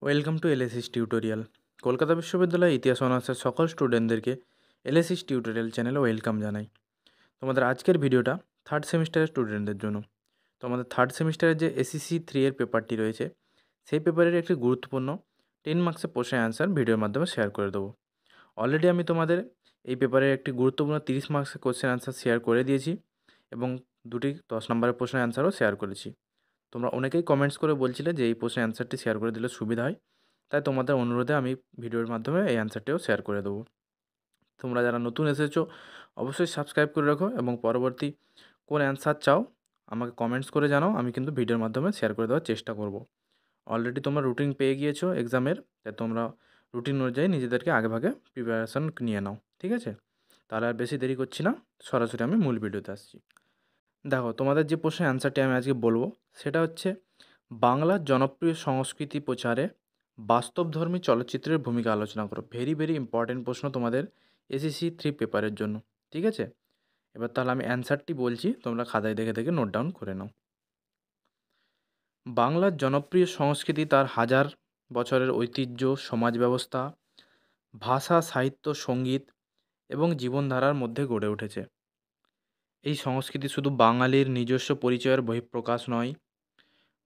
Welcome to LSS tutorial. Kolkata বিশ্ববিদ্যালয়ের ইতিহাস অনার্সের সকল স্টুডেন্টদেরকে এলএসএস টিউটোরিয়াল চ্যানেলে ওয়েলকাম জানাই। তোমাদের আজকের ভিডিওটা থার্ড সেমিস্টারের স্টুডেন্টদের জন্য। তোমাদের থার্ড সেমিস্টারের যে এসিসি 3 এর পেপারটি রয়েছে, সেই পেপারের একটি গুরুত্বপূর্ণ 10 মার্কসের প্রশ্নের অ্যান্সার ভিডিওর মাধ্যমে শেয়ার করে দেবো। অলরেডি আমি তোমাদের এই পেপারের একটি গুরুত্বপূর্ণ 30 মার্কসের কোশ্চেন অ্যান্সার শেয়ার করে দিয়েছি এবং দুটি 10 নম্বরের প্রশ্নের অ্যান্সারও শেয়ার করেছি। তোমরা অনেকেই কমেন্টস করে বলছিলে যে এই প্রশ্নের অ্যান্সারটি শেয়ার করে দিলে সুবিধা হয়, তাই তোমাদের অনুরোধে আমি ভিডিওর মাধ্যমে এই অ্যান্সারটিও শেয়ার করে দেবো। তোমরা যারা নতুন এসেছো অবশ্যই সাবস্ক্রাইব করে রাখো এবং পরবর্তী কোন অ্যান্সার চাও আমাকে কমেন্টস করে জানাও, আমি কিন্তু ভিডিওর মাধ্যমে শেয়ার করে দেওয়ার চেষ্টা করব। অলরেডি তোমরা রুটিন পেয়ে গিয়েছো এক্সামের, তাই তোমরা রুটিন অনুযায়ী নিজেদেরকে আগেভাগে প্রিপারেশান নিয়ে নাও, ঠিক আছে? তাহলে আর বেশি দেরি করছি না, সরাসরি আমি মূল ভিডিওতে আসছি। দেখো, তোমাদের যে প্রশ্নের অ্যান্সারটি আমি আজকে বলবো সেটা হচ্ছে বাংলার জনপ্রিয় সংস্কৃতি প্রচারে বাস্তবধর্মী চলচ্চিত্রের ভূমিকা আলোচনা করো। ভেরি ভেরি ইম্পর্টেন্ট প্রশ্ন তোমাদের এসএসসি 3 পেপারের জন্য, ঠিক আছে? এবার তাহলে আমি অ্যান্সারটি বলছি, তোমরা খাতায় দেখে দেখে নোট ডাউন করে নাও। বাংলার জনপ্রিয় সংস্কৃতি তার হাজার বছরের ঐতিহ্য, সমাজ ব্যবস্থা, ভাষা, সাহিত্য, সঙ্গীত এবং জীবনধারার মধ্যে গড়ে উঠেছে। এই সংস্কৃতি শুধু বাঙালির নিজস্ব পরিচয়ের বহিঃপ্রকাশ নয়,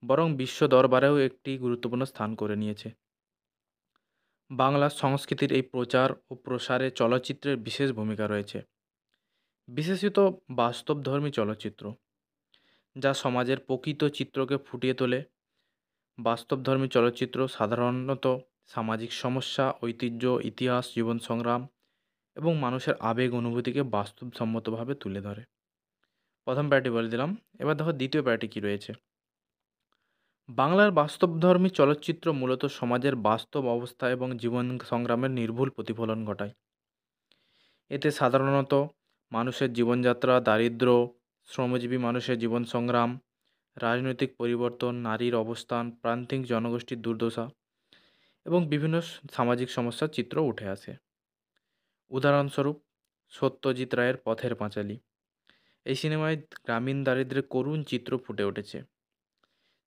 বরং বিশ্ব দরবারেও একটি গুরুত্বপূর্ণ স্থান করে নিয়েছে। বাংলার সংস্কৃতির এই প্রচার ও প্রসারে চলচ্চিত্রের বিশেষ ভূমিকা রয়েছে, বিশেষত বাস্তবধর্মী চলচ্চিত্র, যা সমাজের প্রকৃত চিত্রকে ফুটিয়ে তোলে। বাস্তবধর্মী চলচ্চিত্র সাধারণত সামাজিক সমস্যা, ঐতিহ্য, ইতিহাস, জীবন সংগ্রাম এবং মানুষের আবেগ অনুভূতিকে বাস্তবসম্মতভাবে তুলে ধরে। প্রথম প্যারাটি বলে দিলাম, এবার দেখো দ্বিতীয় প্যারাটি কী রয়েছে। বাংলার বাস্তবধর্মী চলচ্চিত্র মূলত সমাজের বাস্তব অবস্থা এবং জীবন সংগ্রামের নির্ভুল প্রতিফলন ঘটায়। এতে সাধারণত মানুষের জীবনযাত্রা, দারিদ্র্য, শ্রমজীবী মানুষের জীবন সংগ্রাম, রাজনৈতিক পরিবর্তন, নারীর অবস্থান, প্রান্তিক জনগোষ্ঠীর দুর্দশা এবং বিভিন্ন সামাজিক সমস্যার চিত্র উঠে আসে। উদাহরণস্বরূপ সত্যজিৎ রায়ের পথের পাঁচালী, এই সিনেমায় গ্রামীণ দারিদ্র্যের করুণ চিত্র ফুটে উঠেছে,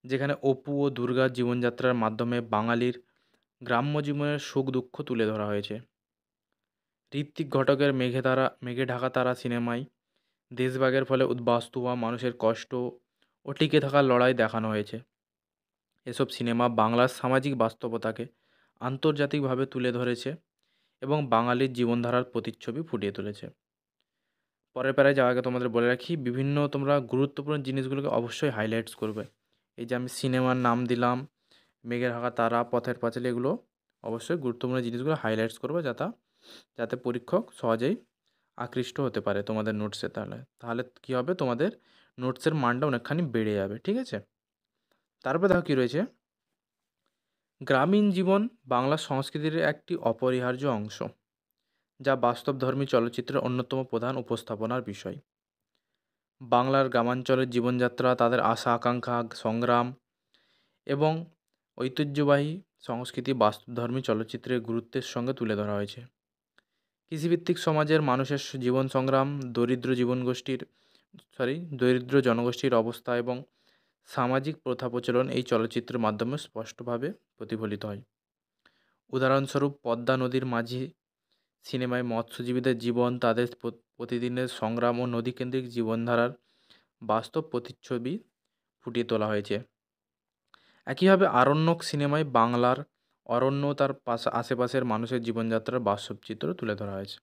যেখানে অপু ও দুর্গার জীবনযাত্রার মাধ্যমে বাঙালির গ্রাম্য জীবনের সুখ দুঃখ তুলে ধরা হয়েছে। ঋত্বিক ঘটকের মেঘে ঢাকা তারা সিনেমায় দেশভাগের ফলে উদ্বাস্তু হওয়া মানুষের কষ্ট ও টিকে থাকার লড়াই দেখানো হয়েছে। এসব সিনেমা বাংলার সামাজিক বাস্তবতাকে আন্তর্জাতিকভাবে তুলে ধরেছে এবং বাঙালির জীবনধারার প্রতিচ্ছবি ফুটিয়ে তুলেছে। পরের প্যারায় যাওয়ার আগে তোমাদের বলে রাখি, বিভিন্ন তোমরা গুরুত্বপূর্ণ জিনিসগুলোকে অবশ্যই হাইলাইটস করবে। এই যে আমি সিনেমার নাম দিলাম, মেঘে ঢাকা তারা, পথের পাঁচালী, এগুলো অবশ্যই গুরুত্বপূর্ণ জিনিসগুলো হাইলাইটস করবে, যাতে পরীক্ষক সহজেই আকৃষ্ট হতে পারে তোমাদের নোটসে। তাহলে তাহলে কী হবে, তোমাদের নোটসের মানটা অনেকখানি বেড়ে যাবে, ঠিক আছে? তারপরে দেখো কী রয়েছে, গ্রামীণ জীবন বাংলা সংস্কৃতির একটি অপরিহার্য অংশ, যা বাস্তবধর্মী চলচ্চিত্রের অন্যতম প্রধান উপস্থাপনার বিষয়। বাংলার গ্রামাঞ্চলের জীবনযাত্রা, তাদের আশা আকাঙ্ক্ষা, সংগ্রাম এবং ঐতিহ্যবাহী সংস্কৃতি বাস্তবধর্মী চলচ্চিত্রের গুরুত্বের সঙ্গে তুলে ধরা হয়েছে। কৃষিভিত্তিক সমাজের মানুষের জীবন সংগ্রাম, দরিদ্র জনগোষ্ঠীর অবস্থা এবং সামাজিক প্রথা প্রচলন এই চলচ্চিত্রের মাধ্যমে স্পষ্টভাবে প্রতিফলিত হয়। উদাহরণস্বরূপ পদ্মা নদীর মাঝি সিনেমায় মৎস্যজীবীদের জীবন, তাদের প্রতিদিনের সংগ্রাম ও নদীকেন্দ্রিক জীবনধারার বাস্তব প্রতিচ্ছবি ফুটিয়ে তোলা হয়েছে। একইভাবে আরণ্যক সিনেমায় বাংলার অরণ্য, তার আশেপাশের মানুষের জীবনযাত্রার বাস্তব চিত্র তুলে ধরা হয়েছে।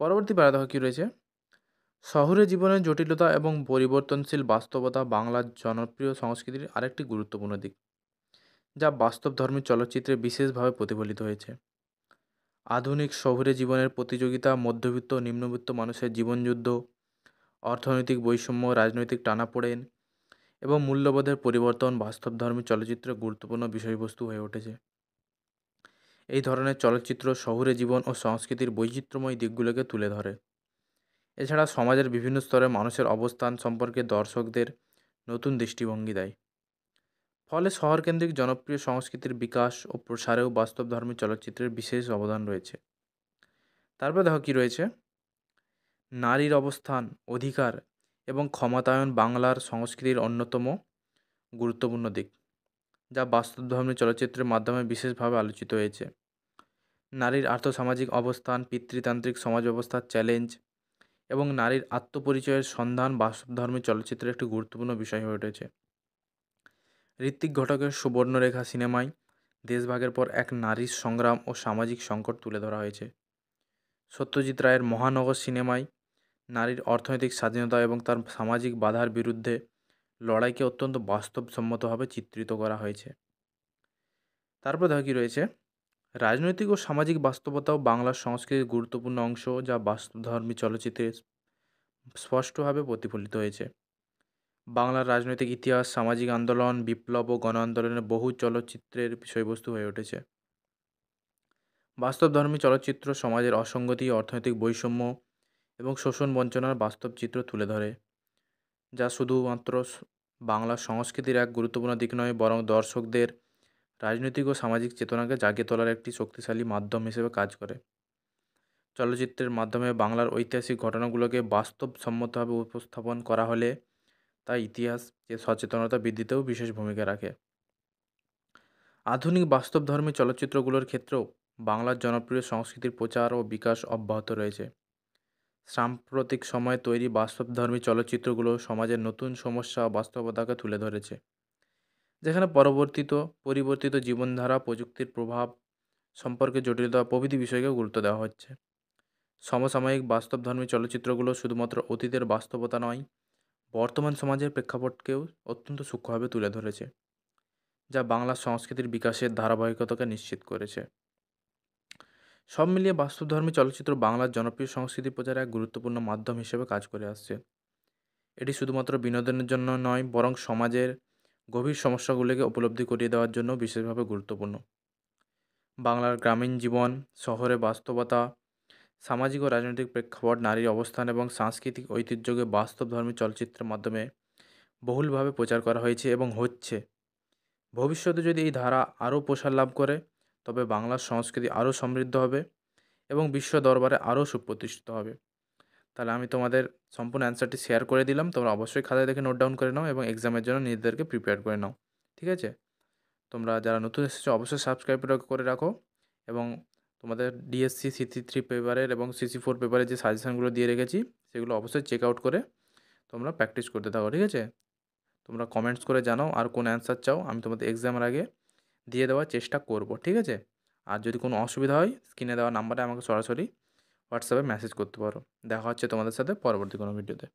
পরবর্তী প্যারা দেখো কী রয়েছে, শহুরে জীবনের জটিলতা এবং পরিবর্তনশীল বাস্তবতা বাংলার জনপ্রিয় সংস্কৃতির আরেকটি গুরুত্বপূর্ণ দিক, যা বাস্তবধর্মী চলচ্চিত্রে বিশেষভাবে প্রতিফলিত হয়েছে। আধুনিক শহুরে জীবনের প্রতিযোগিতা, মধ্যবিত্ত ও নিম্নবিত্ত মানুষের জীবনযুদ্ধ, অর্থনৈতিক বৈষম্য, রাজনৈতিক টানাপোড়েন এবং মূল্যবোধের পরিবর্তন বাস্তবধর্মী চলচ্চিত্রের গুরুত্বপূর্ণ বিষয়বস্তু হয়ে উঠেছে। এই ধরনের চলচ্চিত্র শহুরে জীবন ও সংস্কৃতির বৈচিত্র্যময় দিকগুলোকে তুলে ধরে। এছাড়া সমাজের বিভিন্ন স্তরের মানুষের অবস্থান সম্পর্কে দর্শকদের নতুন দৃষ্টিভঙ্গি দেয়। ফলে শহরকেন্দ্রিক জনপ্রিয় সংস্কৃতির বিকাশ ও প্রসারেও বাস্তবধর্মী চলচ্চিত্রের বিশেষ অবদান রয়েছে। তারপর দেখো কী রয়েছে, নারীর অবস্থান, অধিকার এবং ক্ষমতায়ন বাংলার সংস্কৃতির অন্যতম গুরুত্বপূর্ণ দিক। যা বাস্তবধর্মী চলচ্চিত্রের মাধ্যমে বিশেষভাবে আলোচিত হয়েছে। নারীর আর্থসামাজিক অবস্থান, পিতৃতান্ত্রিক সমাজ ব্যবস্থার চ্যালেঞ্জ এবং নারীর আত্মপরিচয়ের সন্ধান বাস্তবধর্মী চলচ্চিত্রের একটি গুরুত্বপূর্ণ বিষয় হয়ে উঠেছে। ঋত্বিক ঘটকের সুবর্ণরেখা সিনেমায় দেশভাগের পর এক নারীর সংগ্রাম ও সামাজিক সংকট তুলে ধরা হয়েছে। সত্যজিৎ রায়ের মহানগর সিনেমায় নারীর অর্থনৈতিক স্বাধীনতা এবং তার সামাজিক বাধার বিরুদ্ধে লড়াইকে অত্যন্ত বাস্তবসম্মতভাবে চিত্রিত করা হয়েছে। তারপর দেখো কী রয়েছে, রাজনৈতিক ও সামাজিক বাস্তবতাও বাংলার সংস্কৃতির গুরুত্বপূর্ণ অংশ, যা বাস্তবধর্মী চলচ্চিত্রে স্পষ্টভাবে প্রতিফলিত হয়েছে। বাংলার রাজনৈতিক ইতিহাস, সামাজিক আন্দোলন, বিপ্লব ও গণ আন্দোলনের বহু চলচ্চিত্রের বিষয়বস্তু হয়ে উঠেছে। বাস্তবধর্মী চলচ্চিত্র সমাজের অসঙ্গতি, অর্থনৈতিক বৈষম্য এবং শোষণ বঞ্চনার বাস্তব চিত্র তুলে ধরে, যা শুধুমাত্র বাংলার সংস্কৃতির এক গুরুত্বপূর্ণ দিক নয়, বরং দর্শকদের রাজনৈতিক ও সামাজিক চেতনাকে জাগিয়ে তোলার একটি শক্তিশালী মাধ্যম হিসেবে কাজ করে। চলচ্চিত্রের মাধ্যমে বাংলার ঐতিহাসিক ঘটনাগুলোকে বাস্তবসম্মতভাবে উপস্থাপন করা হলে তা ইতিহাস যে সচেতনতা বৃদ্ধিতেও বিশেষ ভূমিকা রাখে। আধুনিক বাস্তবধর্মী চলচ্চিত্রগুলোর ক্ষেত্রেও বাংলার জনপ্রিয় সংস্কৃতির প্রচার ও বিকাশ অব্যাহত রয়েছে। সাম্প্রতিক সময়ে তৈরি বাস্তবধর্মী চলচ্চিত্রগুলো সমাজের নতুন সমস্যা ও বাস্তবতাকে তুলে ধরেছে, যেখানে পরিবর্তিত জীবনধারা, প্রযুক্তির প্রভাব সম্পর্কে জটিলতা প্রভৃতি বিষয়কে গুরুত্ব দেওয়া হচ্ছে। সমসাময়িক বাস্তবধর্মী চলচ্চিত্রগুলো শুধুমাত্র অতীতের বাস্তবতা নয়, বর্তমান সমাজের প্রেক্ষাপটকেও অত্যন্ত সূক্ষ্মভাবে তুলে ধরেছে, যা বাংলার সংস্কৃতির বিকাশের ধারাবাহিকতাকে নিশ্চিত করেছে। সব মিলিয়ে বাস্তবধর্মী চলচ্চিত্র বাংলার জনপ্রিয় সংস্কৃতি প্রচারে এক গুরুত্বপূর্ণ মাধ্যম হিসেবে কাজ করে আসছে। এটি শুধুমাত্র বিনোদনের জন্য নয়, বরং সমাজের গভীর সমস্যাগুলিকে উপলব্ধি করিয়ে দেওয়ার জন্য বিশেষভাবে গুরুত্বপূর্ণ। বাংলার গ্রামীণ জীবন, শহরের বাস্তবতা, সামাজিক ও রাজনৈতিক প্রেক্ষাপট, নারীর অবস্থান এবং সাংস্কৃতিক ঐতিহ্যকে বাস্তবধর্মী চলচ্চিত্রের মাধ্যমে বহুলভাবে প্রচার করা হয়েছে এবং হচ্ছে। ভবিষ্যতে যদি এই ধারা আরও প্রসার লাভ করে, তবে বাংলার সংস্কৃতি আরও সমৃদ্ধ হবে এবং বিশ্ব দরবারে আরও সুপ্রতিষ্ঠিত হবে। তাহলে আমি তোমাদের সম্পূর্ণ অ্যান্সারটি শেয়ার করে দিলাম। তোমরা অবশ্যই খাতায় দেখে নোট ডাউন করে নাও এবং এক্সামের জন্য নিজেদেরকে প্রিপেয়ার করে নাও। ঠিক আছে? তোমরা যারা নতুন এসেছো অবশ্যই সাবস্ক্রাইব করে রাখো এবং তোমাদের ডিএসসি CC3 পেপারের এবং CC4 পেপারের যে সাজেশানগুলো দিয়ে রেখেছি সেগুলো অবশ্যই চেক আউট করে তোমরা প্র্যাকটিস করতে থাকো। ঠিক আছে? তোমরা কমেন্টস করে জানাও আর কোন অ্যান্সার চাও, আমি তোমাদের এক্সামের আগে দিয়ে দেওয়ার চেষ্টা করব। ঠিক আছে? আর যদি কোনো অসুবিধা হয় স্ক্রিনে দেওয়া নাম্বারে আমাকে সরাসরি হোয়াটসঅ্যাপে মেসেজ করতে পারো। দেখা হচ্ছে তোমাদের সাথে পরবর্তী কোনো ভিডিওতে।